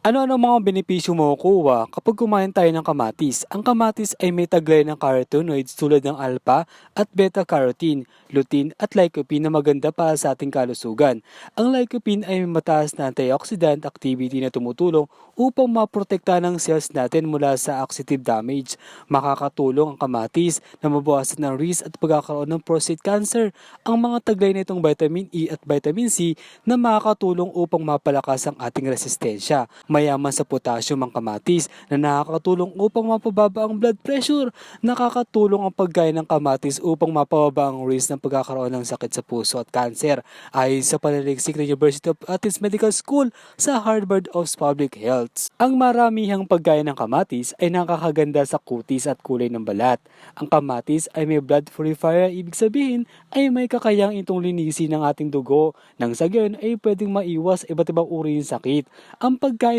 Ano-ano mga benepisyo makukuha kapag kumain tayo ng kamatis? Ang kamatis ay may taglay ng carotenoids tulad ng alpha at beta-carotene, lutein at lycopene na maganda para sa ating kalusugan. Ang lycopene ay may mataas na antioxidant activity na tumutulong upang maprotekta ng cells natin mula sa oxidative damage. Makakatulong ang kamatis na mabawasan ng risk at pagkakaroon ng prostate cancer. Ang mga taglay nitong vitamin E at vitamin C na makakatulong upang mapalakas ang ating resistensya. Mayaman sa potassium ang kamatis na nakakatulong upang mapababa ang blood pressure. Nakakatulong ang pagkain ng kamatis upang mapababa ang risk ng pagkakaroon ng sakit sa puso at kanser ayon sa panaliksik ng University of Athens Medical School sa Harvard of Public Health. Ang maramihang pagkain ng kamatis ay nakakaganda sa kutis at kulay ng balat. Ang kamatis ay may blood purifier, ibig sabihin ay may kakayang itong linisin ng ating dugo nang sa gayon ay pwedeng maiwas iba't ibang uri ng sakit. Ang pagkain